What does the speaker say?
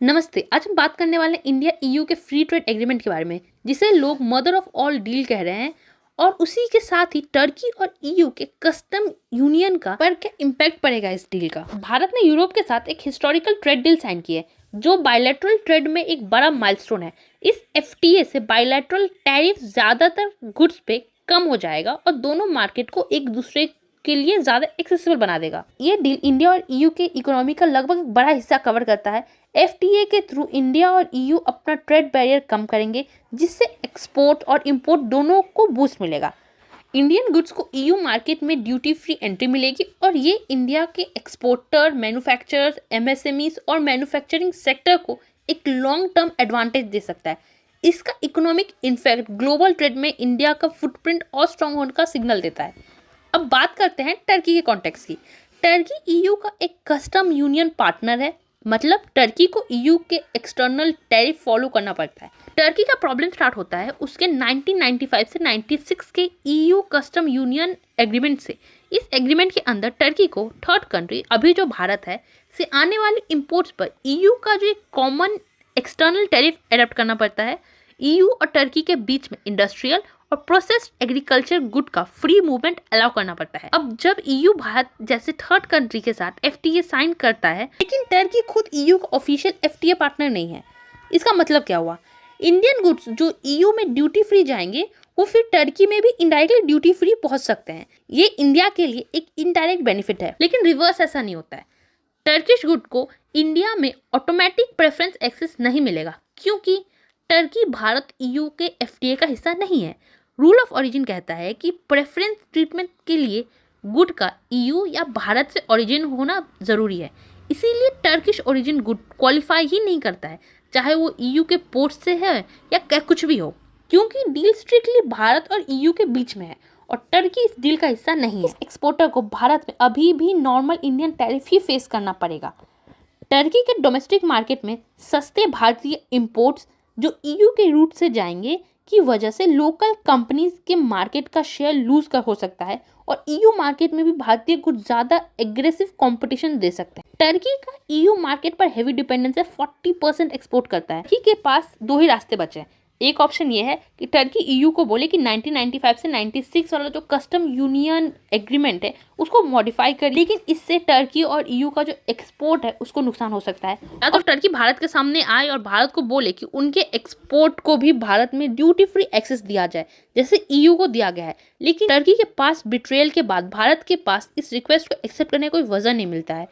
नमस्ते। आज हम बात करने वाले हैं इंडिया ईयू के फ्री ट्रेड एग्रीमेंट के बारे में, जिसे लोग मदर ऑफ ऑल डील कह रहे हैं। और उसी के साथ ही टर्की और ईयू के कस्टम यूनियन का पर क्या इम्पैक्ट पड़ेगा इस डील का। भारत ने यूरोप के साथ एक हिस्टोरिकल ट्रेड डील साइन की है, जो बायलैटरल ट्रेड में एक बड़ा माइलस्टोन है। इस एफटीए से बायलैटरल टैरिफ ज्यादातर गुड्स पे कम हो जाएगा और दोनों मार्केट को एक दूसरे के लिए ज्यादा एक्सेसिबल बना देगा। ये डील इंडिया और ईयू के इकोनॉमी का लगभग एक बड़ा हिस्सा कवर करता है। एफटीए के थ्रू इंडिया और ईयू अपना ट्रेड बैरियर कम करेंगे, जिससे एक्सपोर्ट और इंपोर्ट दोनों को बूस्ट मिलेगा। इंडियन गुड्स को ईयू मार्केट में ड्यूटी फ्री एंट्री मिलेगी और ये इंडिया के एक्सपोर्टर, मैन्युफैक्चरर्स, एमएसएमईज और मैन्युफैक्चरिंग सेक्टर को एक लॉन्ग टर्म एडवांटेज दे सकता है। इसका इकोनॉमिक इम्पैक्ट ग्लोबल ट्रेड में इंडिया का फुटप्रिंट और स्ट्रॉन्ग होने का सिग्नल देता है। अब बात करते हैं टर्की के कॉन्टेक्स्ट की। टर्की ईयू का एक कस्टम यूनियन पार्टनर है, मतलब टर्की को ईयू के एक्सटर्नल टैरिफ फॉलो करना पड़ता है। टर्की का प्रॉब्लम स्टार्ट होता है उसके 1995 से 96 के ईयू कस्टम यूनियन एग्रीमेंट से। इस एग्रीमेंट के अंदर टर्की को थर्ड कंट्री, अभी जो भारत है, से आने वाले इंपोर्ट्स पर ईयू का जो एक कॉमन एक्सटर्नल टैरिफ एडप्ट करना पड़ता है। ईयू और टर्की के बीच में इंडस्ट्रियल और प्रोसेस्ड एग्रीकल्चर गुड का फ्री मूवमेंट अलाउ करना पड़ता है। अब जब ईयू भारत जैसे थर्ड कंट्री के साथ एफटीए साइन करता है, लेकिन टर्की खुद ईयू का ऑफिशियल एफटीए पार्टनर नहीं है। इसका मतलब क्या हुआ? इंडियन गुड्स जो ईयू में ड्यूटी फ्री जाएंगे, वो फिर टर्की में भी इनडायरेक्टली ड्यूटी फ्री पहुंच सकते हैं। ये इंडिया के लिए एक इनडायरेक्ट बेनिफिट है, लेकिन रिवर्स ऐसा नहीं होता है। टर्किश गुड को इंडिया में ऑटोमेटिक प्रेफरेंस एक्सेस नहीं मिलेगा, क्योंकि टर्की भारत ईयू के एफटीए का हिस्सा नहीं है। रूल ऑफ ओरिजिन कहता है कि प्रेफरेंस ट्रीटमेंट के लिए गुड का ईयू या भारत से ओरिजिन होना जरूरी है। इसीलिए टर्किश ओरिजिन गुड क्वालिफाई ही नहीं करता है, चाहे वो ईयू के पोर्ट से है या कुछ भी हो, क्योंकि डील स्ट्रिक्टली भारत और ईयू के बीच में है और टर्की इस डील का हिस्सा नहीं है। एक्सपोर्टर को भारत में अभी भी नॉर्मल इंडियन टैरिफ ही फेस करना पड़ेगा। टर्की के डोमेस्टिक मार्केट में सस्ते भारतीय इंपोर्ट्स जो ईयू के रूट से जाएंगे की वजह से लोकल कंपनीज के मार्केट का शेयर लूज कर हो सकता है और ईयू मार्केट में भी भारतीय गुड्स ज्यादा एग्रेसिव कंपटीशन दे सकते हैं। टर्की का ईयू मार्केट पर हेवी डिपेंडेंस है, 40% एक्सपोर्ट करता है। टर्की के पास दो ही रास्ते बचे हैं। एक ऑप्शन ये है कि टर्की ईयू को बोले कि 1995 से 96 वाला जो कस्टम यूनियन एग्रीमेंट है उसको मॉडिफाई कर, लेकिन इससे टर्की और ईयू का जो एक्सपोर्ट है उसको नुकसान हो सकता है। या तो टर्की भारत के सामने आए और भारत को बोले कि उनके एक्सपोर्ट को भी भारत में ड्यूटी फ्री एक्सेस दिया जाए, जैसे ईयू को दिया गया है। लेकिन टर्की के पास बिट्रेयल के बाद भारत के पास इस रिक्वेस्ट को एक्सेप्ट करने का कोई वजह नहीं मिलता है।